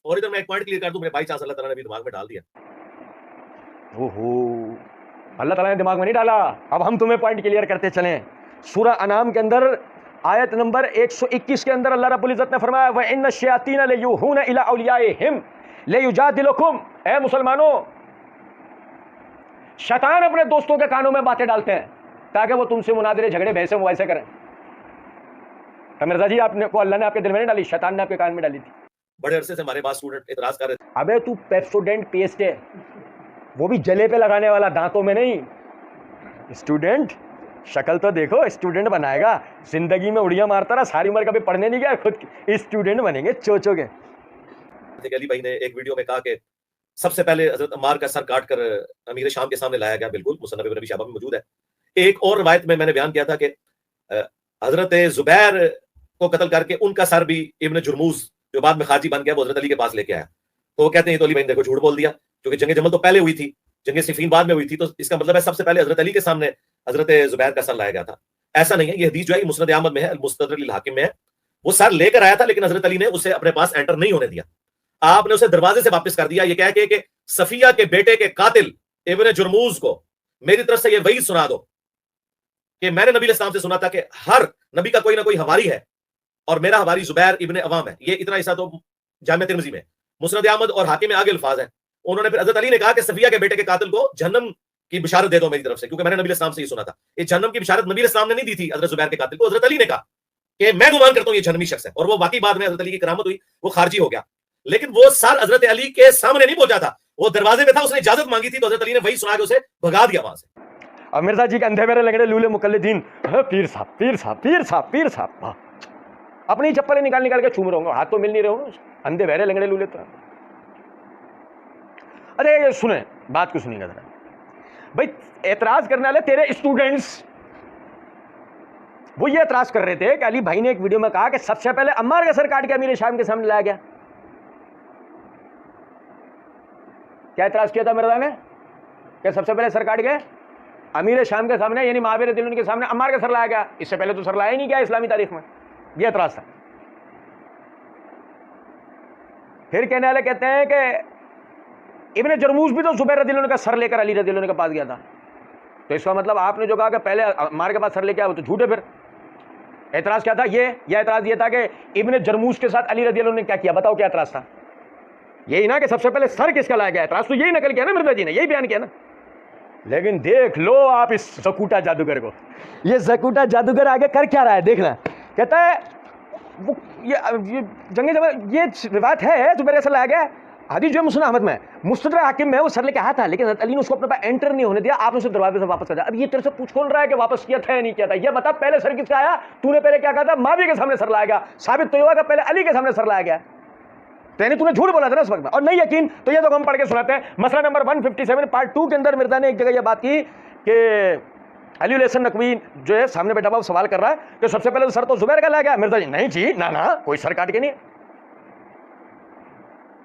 और इधर मैं एक पॉइंट क्लियर कर दूं, मेरे बाई चांस अल्लाह ताला ने भी दिमाग में डाल दिया। ओहो, अल्लाह ताला ने दिमाग में नहीं डाला। अब हम तुम्हें पॉइंट क्लियर करते चलें। सूरह अनाम के अंदर आयत नंबर 121 के अंदर अल्लाह रब्बुल इज्जत ने फरमाया व इन्न शयातीन लयूहूना इला औलियाइहिम लियुजादिलुकुम। ए मुसलमानों, शैतान अपने दोस्तों के कानों में बातें डालते हैं ताकि वो तुमसे मुनाजरे झगड़े बहसे मुआइसे करें। तो मिर्जा जी, आपने को अल्लाह ने आपके दिल में नहीं डाली, शैतान ने आपके कान में डाली थी। बड़े अरसे से हमारे पास स्टूडेंट इतराज कर रहे थे। अबे तू पेप्सोडेंट पेस्ट है, वो भी जले पे लगाने वाला, दांतों में नहीं। स्टूडेंट, शक्ल तो देखो, स्टूडेंट बनाएगा। जिंदगी में उड़िया मारता रहा, सारी उम्र कभी पढ़ने नहीं गया, खुद स्टूडेंट बनेंगे चोचो के। अली भाई ने एक वीडियो में कहा कि सबसे पहले हजरत अम्मार का सर काट कर अमीर शाम के सामने लाया गया। बिल्कुल मुसन्नफ इब्न अबी शैबा में मौजूद है। एक और रवायत में मैंने बयान किया था कि हजरत जुबैर को कत्ल करके उनका सर भी इब्न जुरमूज, जो बाद में खाजी बन गया, वो हजरत अली के पास लेके आया। तो वो कहते हैं तो अली भाई ने देखो झूठ बोल दिया, क्योंकि जंग जमल तो पहले हुई थी, जंग सिफीन बाद में हुई थी, तो इसका मतलब है सबसे पहले हजरत अली के सामने हजरत जुबैर का सर लाया गया था। ऐसा नहीं है, ये हदीस जो है मुस्नद अहमद में है, मुस्तदरक लिल हाकिम में है। वो सर लेकर आया था, लेकिन हजरत अली ने उसे अपने पास एंटर नहीं होने दिया। आपने उसे दरवाजे से वापस कर दिया, ये कह के कि सफिया के बेटे के कातिल इब्न जुरमूज को मेरी तरफ से ये वही सुना दो कि मैंने नबी इस्लाम से सुना था कि हर नबी का कोई ना कोई हवारी है और मेरा हवारी जुबैर इब्न अवाम है। ये इतना हिस्सा तो जामिया तिर्मिज़ी में, मुस्नद अहमद और हाकिम में आगे अल्फाज है। उन्होंने फिर हजरत अली ने कहा कि सफिया के बेटे के कातिल को जहन्नम की बिशारत दे दो मेरी तरफ से, क्योंकि मैंने नबी इस्लाम से ये सुना था। ये जहन्नम की बिशारत नबी इस्लाम ने नहीं दी थी हजरत जुबैर के कातिल को, हजरत अली ने कहा कि मैं गुमान करता हूं ये जहन्नमी शख्स है। और वो वाकई बाद में हजरत अली की करामत हुई, वो खारजी हो गया। लेकिन वो सर हजरत अली के सामने नहीं पहुंचा था, वो दरवाजे में था, उसने इजाजत मांगी थी, तो हजरत अली ने वही सुना के उसे भगा दिया वहां से। अब मिर्जा जी के अंधे मेरे लंगड़े लूले मुकल्लिदीन, पीर साहब पीर साहब पीर साहब पीर साहब, अपनी चप्पलें निकाल के चूम रहा हूँ, हाथ तो मिल नहीं रहे, अंधे बहरे लंगड़े लूले तो। अरे सुने बात को सुनिएगा जरा भाई। एतराज करने वाले तेरे स्टूडेंट्स वो ये एतराज कर रहे थे कि अली भाई ने एक वीडियो में कहा कि सबसे पहले अम्मार का सर काट के अमीर शाम के सामने लाया गया। क्या एतराज किया था मिर्जा ने कि सबसे पहले सर काट के अमीर शाम के सामने, यानी माविर दिलन के सामने अम्मार का सर लाया गया। इससे पहले तो सर लाया ही नहीं गया इस्लामी तारीख में। यह एतराज था। फिर कहने वाले कहते हैं कि इब्न जरमूज भी तो जुबैर रदियल्लाहु का सर लेकर अली रदियल्लाहु के पास गया था। तो इसका मतलब आपने जो कहा कि पहले अम्मार के पास सर लेके आया, वो तो झूठ है। फिर एतराज क्या था? यह एतराज ये था कि इब्न जरमूज के साथ अली रदियल्लाहु ने क्या किया? बताओ क्या एतराज था? यही ना कि सबसे पहले सर किसका लाया गया? एतराज तो यही नकल किया ना मिर्जा जी ने, यही बयान किया ना। लेकिन देख लो आप इस जकूटा जादूगर को, ये जकूटा जादूगर आगे कर क्या रहा है देखना। कहता है वो ये जंगे जब ये रिवायत है तो मेरे ऐसा लाया गया, हदीस जो है मुस्नद अहमद में, मुस्तदरक हाकिम में, वो सर लेके आया था, लेकिन हज़रत अली ने उसको अपने पास एंटर नहीं होने दिया, आपने उसे दरवाजे से वापस कर दिया। अब ये तेरे से पूछ खोल रहा है कि वापस किया था या नहीं किया था। ये बता पहले सर किसका आया? तूने पहले क्या कहा था? मावी के सामने सर लाया गया। साबित तो हुआ कि पहले अली के सामने सर लाया गया। तूने झूठ बोला था ना उस वक्त में, और नहीं यकीन तो ये तो हम पढ़ के सुनाते हैं। मसला नंबर 157 पार्ट 2 के अंदर मिर्जा ने एक जगह ये बात की कि अली हसन नकवी जो है सामने बैठा हुआ सवाल कर रहा है कि सबसे पहले तो सर तो जुबैर का लाया गया। मिर्जा जी नहीं जी ना कोई सर काट के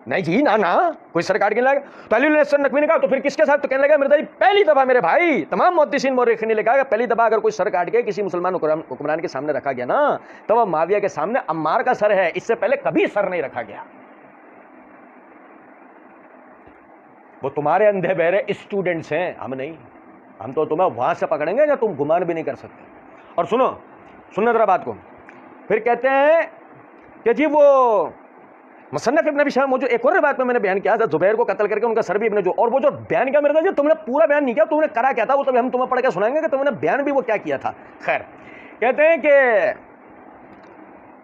नहीं जी ना कोई सर काट के लाएगा। तो अली हसन नकवी ने कहा तो फिर किसके साथ? तो कहने लगा मिर्जा जी पहली दफा मेरे भाई तमाम मुहद्दिसीन मौरिखीन ने लिखा पहली दफा अगर कोई सर काट के किसी मुसलमान हुक्मरान के सामने रखा गया ना, तो वह माविया के सामने अम्मार का सर है, इससे पहले कभी सर नहीं रखा गया। वो तुम्हारे अंधे बहरे स्टूडेंट्स हैं, हम नहीं। हम तो तुम्हें वहां से पकड़ेंगे जब तुम गुमान भी नहीं कर सकते। और सुनो जरा बात को। फिर कहते हैं कि जी वो मुसन्नफ इब्न अबी शैबा मौजूद एक और बात में मैंने बयान किया था, जुबैर को कत्ल करके उनका सर भी इब्न जो, और वो जो बयान किया मेरे, तुमने पूरा बयान नहीं किया, तुमने करा क्या था वो तो हम तुम्हें पढ़ के सुनाएंगे कि तुमने बयान भी वो क्या किया था। खैर कहते हैं कि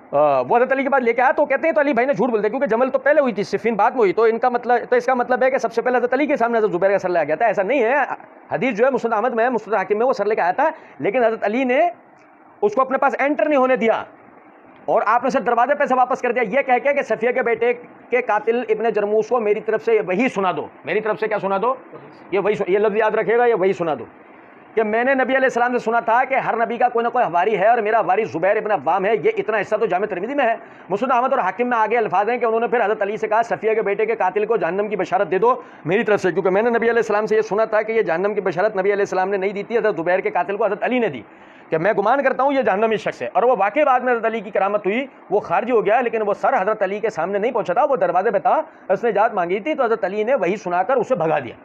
वो हज़रत अली के बाद लेके आया, तो कहते हैं तो अली भाई ने झूठ बोलते क्योंकि जमल तो पहले हुई थी, सिफीन बाद में हुई, तो इसका मतलब है कि सबसे पहले हज़रत अली के सामने हज़रत जुबैर का सर लाया गया था। ऐसा नहीं है। हदीस जो है मुस्नद अहमद में, मुस्तदरक हाकिम में, वो सर लेके आया था, लेकिन हज़रत अली ने उसको अपने पास एंटर नहीं होने दिया और आपने उसे दरवाजे पे से वापस कर दिया, ये कह के कि सफिया के बेटे के कातिल इब्न जरमूस को मेरी तरफ से वही सुना दो। मेरी तरफ से क्या सुना दो? ये लफ्ज़ याद रखेगा, ये वही सुना दो। कि मैंने नबी अलैहिस्सलाम से सुना था कि हर नबी का कोई ना कोई हवारी है और मेरा हवारी ज़ुबैर इब्न अव्वाम है। ये इतना हिस्सा तो जामे तिरमिज़ी में है। मुस्नद अहमद और हाकिम में आगे अल्फाज हैं कि उन्होंने फिर हज़रत अली से कहा सफ़िया के बेटे के कातिल को जहन्नम की बशारत दे दो मेरी तरफ से, क्योंकि मैंने नबी अलैहिस्सलाम से ये सुना था कि ये जहन्नम की बशारत नबी अलैहिस्सलाम ने नहीं दी थी, हज़रत ज़ुबैर के कातिल को हज़रत अली ने दी, कि मैं गुमान करता हूँ ये जहन्नमी शख्स है। और वो वाकई बाद में हज़रत अली की करामत हुई, वो खारिज हो गया, लेकिन वो सर हज़रत अली के सामने नहीं पहुँचा था, वो दरवाजे पे था, उसने इजाज़त मांगी थी, तो हज़रत अली ने वही सुनाकर उसे भगा दिया।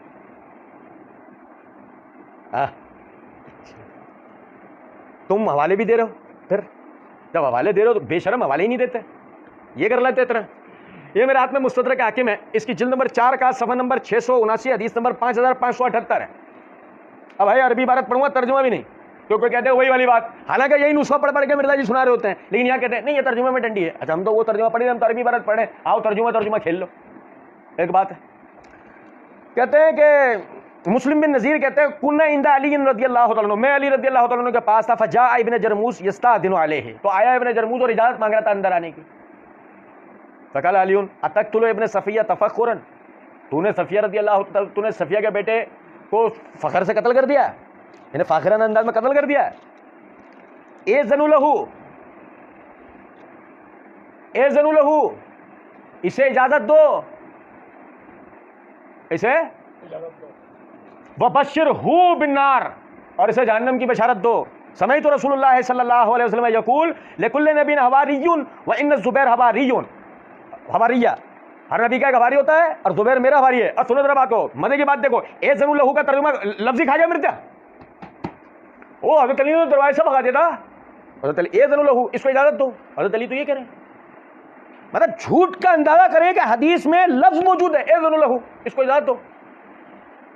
तुम हवाले भी दे रहे हो, फिर जब हवाले दे रहे हो तो बेशरम हवाले ही नहीं देते, ये कर लेते इतना। ये मेरे हाथ में मुस्तदरक हाकिम है, इसकी जिल्द नंबर 4 का सफ़ा नंबर 679 हदीस नंबर 5578 है। अब भाई अरबी इबारत पढ़ूंगा, तर्जुमा भी नहीं, क्योंकि कहते हैं वही वाली बात, हालांकि यही नुस्खा पढ़ पढ़ के मिर्जा जी सुना रहे होते हैं, लेकिन यहाँ कहते हैं नहीं ये तर्जुमे में डंडी है। अच्छा हम तो वो तर्जुमा पढ़े, हम तो अरबी इबारत पढ़े, आओ तर्जुमा खेल लो। एक बात है, कहते हैं कि मुस्लिम बिन नज़ीर कहते हैं कुन्ना इंदा अली रज़ियल्लाहु तआला, मैं अली रज़ियल्लाहु तआला के पास था, फजा इब्न जरमूस यस्तादिनु अलैहि, तो आया इब्न जरमूस और इजाज़त मांग रहा था अंदर आने की। फ़क़ाल अलीउन अतक़्तुलु इब्न सफ़िया तफ़ख़्ख़ुरन, तूने सफ़िया रज़ियल्लाहु तूने सफ़िया के बेटे को फ़ख्र से कत्ल कर दिया, यानी फ़ाखिराना अंदाज में कत्ल कर दिया। एज़नु लहू, इसे इजाज़त दो, इसे वबश्शिरहू बिन्नार, और इसे जहन्नम की बशारत दो। समिअतु रसूलुल्लाह सल्लल्लाहु अलैहि वसल्लम यक़ूल लिकुल्लि नबिय्यिन हवारिय्युन व इन्न ज़ुबैर हवारिय्युन, हवारिया हर नबी का एक हवारी होता है और ज़ुबैर मेरा हवारी है। और सुनो जरा बात को, मजे की बात देखो, एज़नु लहू का तर्जुमा लफ्ज़ी खा गया मिर्जा, ओ हज़रत अली ने दरवाजे से भगा दिया था, हज़रत अली एज़नु लहू, इसको इजाज़त दो। हज़रत अली तो ये कह रहे हैं, मतलब झूठ का अंदाजा करें कि हदीस में लफ्ज़ मौजूद है एज़नु लहू, इसको इजाज़त दो।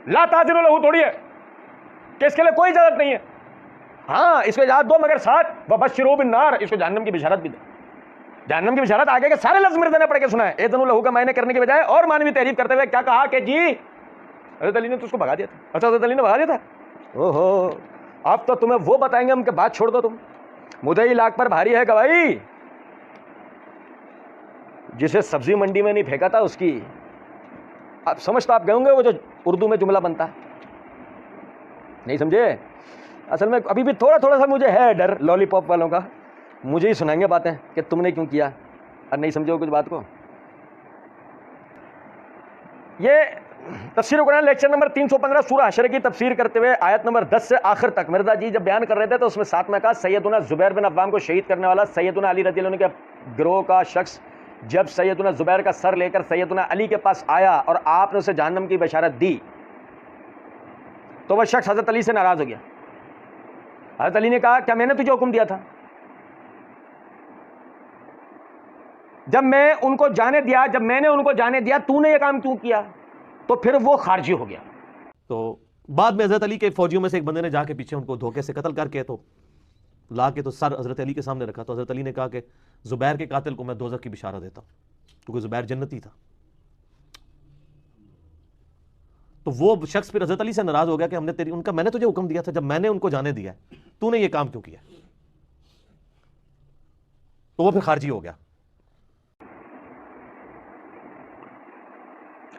ला ताज़िनु लहू थोड़ी है कि इसके लिए कोई इजाज़त नहीं है, हाँ इसको इजाज़त दो, मगर साथ वबश्शिरहू बिन्नार, इसको जहन्नम की बशारत भी दो। जहन्नम की बशारत आगे के सारे लफ्ज़ मिर्ज़ा ने पढ़ के सुना है, एज़नु लहू का मायने करने के बजाय और मानवी तहरीफ करते हुए क्या कहा कि जी हज़रत अली ने तो उसको भगा दिया था। अच्छा हज़रत अली ने भगा दिया था, ओहो अब तो तुम्हें वो बताएंगे हम कि बात छोड़ दो तुम, मुझे ही लाख पर भारी है गवाही, जिसे सब्जी मंडी में नहीं फेंका था उसकी, आप समझ तो आप गए होंगे वो जो उर्दू में जुमला बनता है, नहीं समझे। असल में अभी भी थोड़ा थोड़ा सा मुझे है डर लॉलीपॉप वालों का, मुझे ही सुनाएंगे बातें कि तुमने क्यों किया, और नहीं समझो कुछ बात को। ये तफसीर कुरान लेक्चर नंबर 315 सूरह हशर की तफसीर करते हुए आयत नंबर 10 से आखिर तक मिर्जा जी जब बयान कर रहे थे तो उसमें साथ में कहा सैयदुना ज़ुबैर बिन अव्वाम को शहीद करने वाला सैयदुना अली रज़ियल्लाहु अन्हु के गिरोह का शख्स जब सैयदुना ज़ुबैर का सर लेकर सैयदुना अली के पास आया और आपने उसे जहन्नम की बशारत दी, तो वह शख्स हज़रत अली से नाराज़ हो गया। हज़रत अली ने कहा क्या मैंने तुझे हुक्म दिया था, जब मैंने उनको जाने दिया तूने ये काम क्यों किया, तो फिर वो खारजी हो गया। तो बाद में हजरत अली के फौजियों में से एक बंदे ने जाके पीछे उनको धोखे से कत्ल करके तो ला के तो सर हजरत अली के सामने रखा, तो हजरत अली ने कहा कि ज़ुबैर के कातिल को मैं दोज़ख की बिशारत देता हूं, क्योंकि ज़ुबैर जन्नती था। तो वो शख्स फिर हजरत अली से नाराज हो गया कि मैंने तुझे हुक्म दिया था, जब मैंने उनको जाने दिया तूने ये काम क्यों किया, तो वो फिर खारजी हो गया।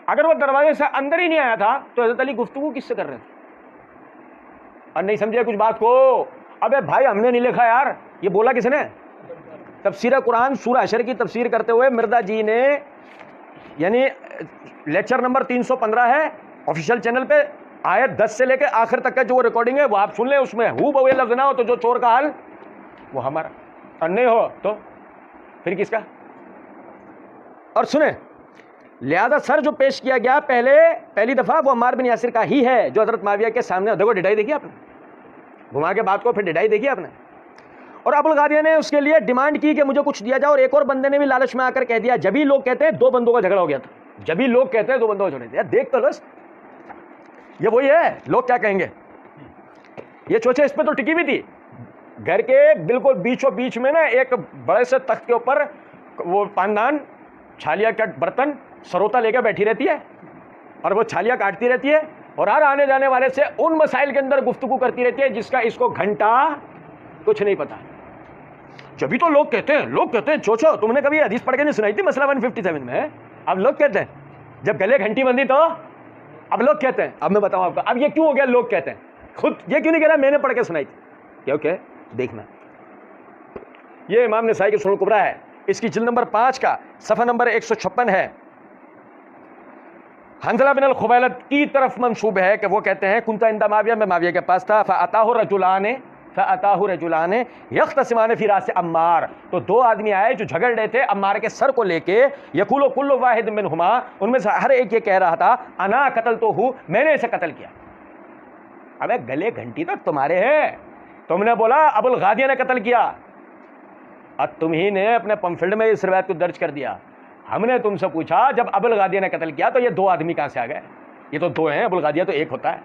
अगर वो दरवाजे से अंदर ही नहीं आया था तो हज़रत अली गुफ्तगू किससे कर रहे थे, और नहीं समझे कुछ बात को। अबे भाई हमने नहीं लिखा यार, ये बोला किसने, तफसीर कुरान सूरह हशर की तफसीर करते हुए मिर्जा जी ने, यानी लेक्चर नंबर 315 है ऑफिशियल चैनल पे, आयत 10 से लेकर आखिर तक का जो रिकॉर्डिंग है वो आप सुन लें, उसमें हू बवे लफ्ज़ ना हो तो जो चोर का हाल वो हमारा, और नहीं हो तो फिर किसका। और सुने, लिहाजा सर जो पेश किया गया पहली दफ़ा वो अम्मार बिन यासिर का ही है, जो हज़रत माविया के सामने, देखो डिडाई देखी आपने, घुमा के बात को फिर डिडाई देखी आपने। और अबुल गादिया ने उसके लिए डिमांड की कि मुझे कुछ दिया जाए, और एक और बंदे ने भी लालच में आकर कह दिया, जब ही लोग कहते हैं दो बंदों का झगड़ा हो गया था, जब ही लोग कहते हैं दो बंदों का झगड़ा, देख तो बस ये वही है, लोग क्या कहेंगे। ये चोचे इस पर तो टिकी भी थी, घर के बिल्कुल बीचों बीच में ना एक बड़े से तख्त के ऊपर वो पानदान छालिया का बर्तन सरोता लेकर बैठी रहती है, और वो छालिया काटती रहती है, और हर आने जाने वाले से उन मसाइल के अंदर गुफ्तगू करती रहती है जिसका इसको घंटा कुछ नहीं पता। जब भी तो लोग कहते हैं चोचो, तुमने कभी हदीस पढ़ के नहीं सुनाई थी मसला 157 में, अब लोग कहते हैं जब गले घंटी बंदी तो अब लोग कहते हैं, अब मैं बताऊं आपको अब ये क्यों हो गया, लोग कहते हैं खुद ये क्यों नहीं कह रहा मैंने पढ़ के सुनाई थी? क्योंकि देखना, ये इमाम नसाई की सुनन कुबरा है, इसकी जिल्द नंबर 5 का सफ़ा नंबर 156 है। हंज़ला बिन अल-खुवैलद की तरफ मंसूब है कि वो कहते हैं कुंता इंदा माविया, मैं माविया के पास था, फ़अताहु रजुलान यख्तसिमान फ़ी रास अम्मार, तो दो आदमी आए जो झगड़ रहे थे अम्मार के सर को लेके। यक़ूलु कुल्लु वाहिद मिनहुमा, उनमें से हर एक ये कह रहा था अना क़तलतुहु, मैंने इसे कत्ल किया। अबे गले घंटी तक तुम्हारे हैं, तुमने बोला अबुल गादिया ने कत्ल किया, अब तुम ही ने अपने पंफिल्ड में इस रिवायत को दर्ज कर दिया। हमने तुमसे पूछा जब अबुल गादिया ने कत्ल किया तो ये दो आदमी कहां से आ गए? ये तो दो हैं, अबुल गादिया तो एक होता है,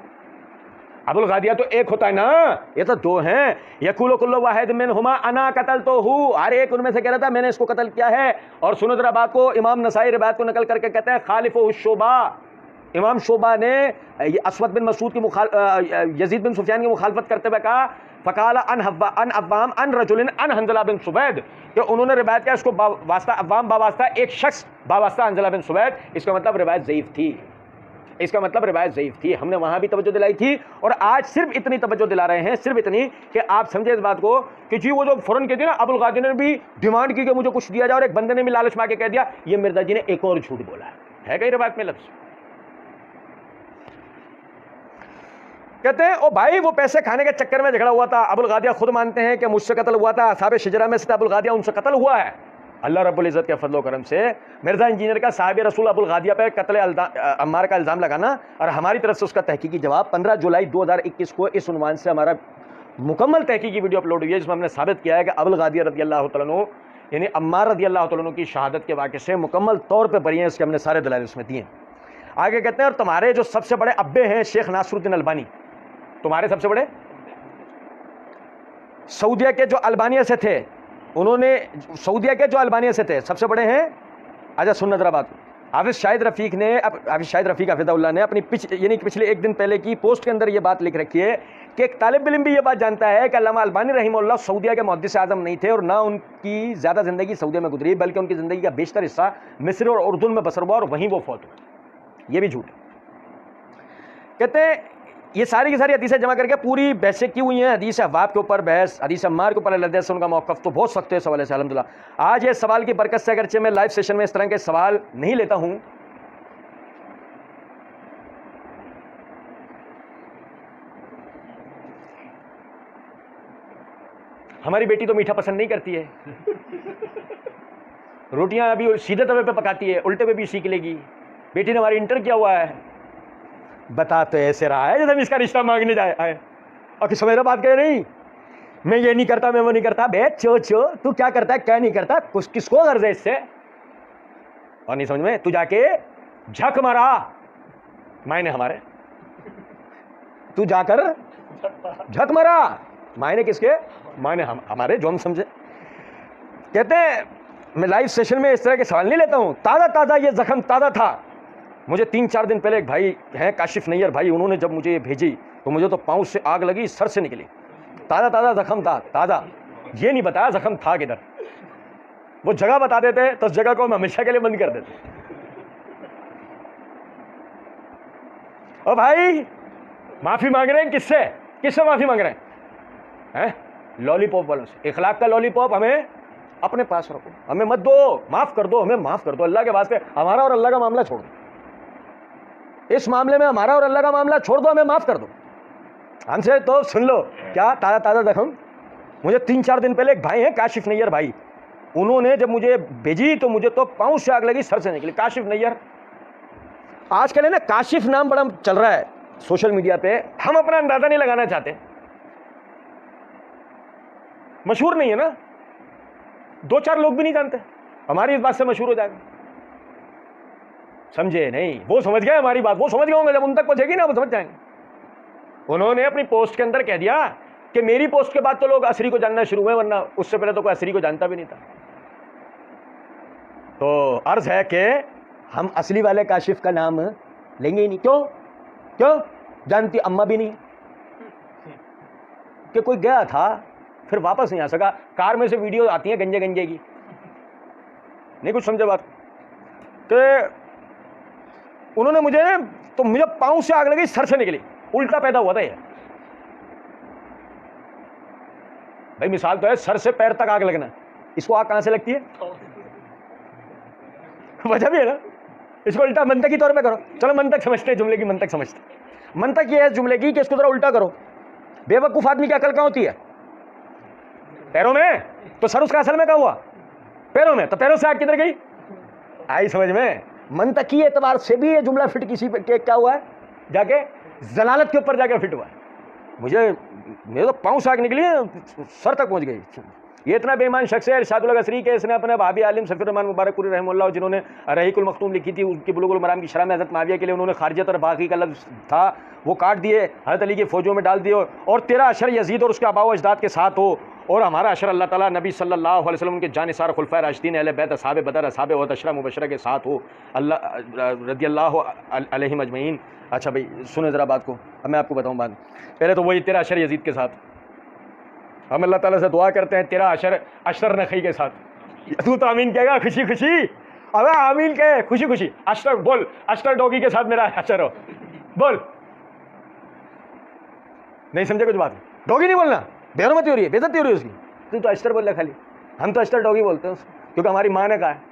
अबुल गादिया तो एक होता है ना, ये तो दो हैं। यक़ूलु कुल्लु वाहिद मिनहुमा अना क़तलतुहु, हर एक उनमें से कह रहा था मैंने इसको कत्ल किया है। और सुनो जरा बात को, इमाम नसाई रिवायत को नकल करके कहते हैं खालिफुहु शुबा, इमाम शोबा ने असवद बिन मसूद की यजीद बिन सुफियान की मुखालफत करते हुए कहा फ़काला अन अव्वाम अन रजुलिन अन हंज़ला बिन सुवैद, कि उन्होंने रिवायत किया इसको वास्ता अव्वाम बावास्ता एक शख्स बावास्ता हंज़ला बिन सुवैद। इसका मतलब रिवायत ज़ईफ़ थी, इसका मतलब रिवायत ज़ईफ़ थी। हमने वहाँ भी तवज्जो दिलाई थी और आज सिर्फ इतनी तवज्जो दिला रहे हैं, सिर्फ इतनी कि आप समझे इस बात को कि जी वो जो फ़ौरन कहते हैं ना अबुल गादिर ने भी डिमांड की कि मुझे कुछ दिया जाए और एक बंदे ने भी लालच में आके कह दिया, ये मिर्ज़ा जी ने एक और झूठ बोला है कई रिवायत में लफ्ज़। कहते हैं ओ भाई वो पैसे खाने के चक्कर में झगड़ा हुआ था, अबुल गादिया खुद मानते हैं कि मुझसे कत्ल हुआ था, साहब शिजरा में से अबुल गादिया उनसे कत्ल हुआ है। अल्लाह रब्बुल इज़्ज़त के फजल करम से मिर्ज़ा इंजीनियर का साहिब रसूल अबुल गादिया पे कत्ल अम्मार का इल्ज़ाम लगाना और हमारी तरफ से उसका तहकीकी जवाब 15 जुलाई 2021 को इस उन्वान से हमारा मुकम्मल तहकीकी वीडियो अपलोड हुई है, जिसमें हमने साबित किया है कि अबुल गादिया रज़ी अल्लाह तआला अन्हु यानी अम्मार रज़ी अल्लाह तआला अन्हु की शहादत के वाक़े से मुकम्मल तौर पर बरी हैं। इसके हमने सारे दलाइल उसमें दिए। आगे कहते हैं और तुम्हारे जो सबसे बड़े अब्बे हैं शेख नासरुद्दीन अलबानी, तुम्हारे सबसे बड़े सऊदिया के जो अल्बानिया से थे, उन्होंने सऊदिया के जो अल्बानिया से थे सबसे बड़े हैं। अच्छा सुन नजर बात, हाफिज़ शाहिद रफ़ीक ने हाफिज़ शाहिद रफ़ीक हफ़िज़हुल्लाह ने अपनी यानी पिछले एक दिन पहले की पोस्ट के अंदर ये बात लिख रखी है कि एक तालिब इल्म भी ये बात जानता है कि अल्लामा अलबानी रहीमहुल्लाह सऊदिया के मुहद्दिस आज़म नहीं थे और ना उनकी ज़्यादा ज़िंदगी सऊदिया में गुजरी, बल्कि उनकी ज़िंदगी का बेशतर हिस्सा मिस्र और उर्दून में बसर हुआ और वहीं वो फौत हुए। ये भी झूठ है। कहते हैं ये सारी की सारी हदीसें जमा करके पूरी बहसें की हुई हैं, हदीस अहबाब के ऊपर बहस, हदीस अम्मार के ऊपर लद्दे से उनका मौक़िफ़ तो बहुत सख्त है इस हवाले से अल्हम्दुलिल्लाह। आज ये सवाल की बरकत से अगरचे मैं लाइव सेशन में इस तरह के सवाल नहीं लेता हूँ, हमारी बेटी तो मीठा पसंद नहीं करती है, रोटियां अभी सीधे तवे पे पकाती है, उल्टे पे भी सीख लेगी। बेटी ने हमारी इंटर किया हुआ है, बता तो ऐसे रहा है जैसे हम इसका रिश्ता मांगने जाए आए और किस मेरा बात कहे नहीं, मैं ये नहीं करता, मैं वो नहीं करता। बे चो तू क्या करता है क्या नहीं करता, कुछ किसको गर्ज है इससे, और नहीं समझ में तू जाके झक मारा मायने हमारे, तू जाकर झक मारा मायने किसके, मायने हमारे जो हम समझे। कहते हैं मैं लाइव सेशन में इस तरह के सवाल नहीं लेता हूं, ताज़ा ये जख्म ताज़ा था। मुझे 3-4 दिन पहले एक भाई हैं काशिफ नैयर भाई, उन्होंने जब मुझे ये भेजी तो मुझे तो पाँव से आग लगी, सर से निकली। ताज़ा जख्म था, ताज़ा, ये नहीं बताया जख्म था किधर। वो जगह बता देते तो उस जगह को हम हमेशा के लिए बंद कर देते। ओ भाई माफ़ी मांग रहे हैं किससे, किससे माफ़ी मांग रहे हैं? लॉलीपॉप वालों से। इखलाक का लॉलीपॉप हमें अपने पास रखो, हमें मत दो, माफ़ कर दो, हमें माफ़ कर दो। अल्लाह के वास्ते हमारा और अल्लाह का मामला छोड़ दो, इस मामले में हमारा और अल्लाह का मामला छोड़ दो, हमें माफ़ कर दो। हमसे तो सुन लो क्या ताज़ा जख्म। मुझे 3-4 दिन पहले एक भाई हैं काशिफ नैयर भाई, उन्होंने जब मुझे भेजी तो मुझे तो पाँव से आग लगी, सर से निकली। काशिफ नैयर आजकल है ना, काशिफ नाम बड़ा चल रहा है सोशल मीडिया पे, हम अपना अंदाज़ा नहीं लगाना चाहते, मशहूर नहीं है ना, 2-4 लोग भी नहीं जानते, हमारी इस बात से मशहूर हो जाएगा। समझे नहीं, वो समझ गए हमारी बात, वो समझ गए होंगे, जब उन तक पहुंचेगी ना वो समझ जाएंगे। उन्होंने अपनी पोस्ट के अंदर कह दिया कि मेरी पोस्ट के बाद तो लोग असरी को जानना शुरू हुए, वरना उससे पहले तो कोई असरी को जानता भी नहीं था। तो अर्ज है कि हम असली वाले काशिफ का नाम लेंगे ही नहीं। क्यों जानती अम्मा भी नहीं कि कोई गया था फिर वापस नहीं आ सका। कार में से वीडियो आती है गंजे की, नहीं कुछ समझे बात। तो उन्होंने मुझे पाँव से आग लगी, सर से निकली, उल्टा पैदा हुआ था ये। भाई मिसाल तो है सर से पैर तक आग लगना, इसको आग कहां से लगती है? वजह भी है ना। इसको उल्टा मंतक की तौर पे करो, चलो मंतक समझते हैं, जुमले की मंतक समझते। मंतक ये है जुमले की कि इसको जरा उल्टा करो। बेवकूफ आदमी की अकल कहां होती है? पैरों में। तो सर उसका असल में कहां हुआ? पैरों में। तो पैरों से आग किधर गई? आई समझ में? मंतकी एतबार से भी ये जुमला फिट किसी पे क्या हुआ है, जाके जलालत के ऊपर जाके फिट हुआ है। मेरे तो पाँव से आग निकली है, सर तक पहुंच गई। ये इतना बेईमान शख्स है इरशादुल गसरी के, इसने अपने भाभी आलिम सफीर रहमान मुबारकपुरी रहमतुल्लाह जिन्होंने रहीकुल मखतूम लिखी थी, उनकी बुलुगुल मराम की शरह में हज़रत माविया के लिए उन्होंने खारिजत और बाकी का लफ्ज़ था वो काट दिए, हज़रत अली की फ़ौजों में डाल दिए, और तेरा अशर यजीद और उसके आबाओ अजदाद के साथ हो, और हमारा अशर अल्लाह ताला नबी सल्लल्लाहु अलैहि वसल्लम के जानिसार खुलफाए राशिदीन अहले बैत असहाब बदर असहाब व अशरा मुबशरा के साथ हो, अल्लाह रदियल्लाहु अलैहिम अजमईन। अच्छा भाई सुने ज़रा बात को, अब मैं आपको बताऊँ बात। पहले तो वही तेरा अशर यजीद के साथ, हम अल्लाह ताला से दुआ करते हैं तेरा अशर अशर नखी के साथ। तू तो आमीन कहेगा खुशी खुशी, अबे आमीन कहे खुशी खुशी। अशर बोल, अशर डॉगी के साथ मेरा अशर हो, बोल। नहीं समझे कुछ बात? डॉगी नहीं बोलना, बेहरमती हो रही है, बेइज्जती हो रही है उसकी। तू तो अशर बोल रहा खाली, हम तो अशर डॉगी बोलते हैं उसको, क्योंकि हमारी माँ ने कहा है।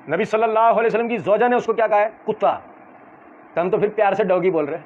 नबी सल्लल्लाहु अलैहि वसल्लम की ज़ौजा ने उसको क्या कहा है? कुत्ता। तो हम तो फिर प्यार से डॉगी बोल रहे हैं।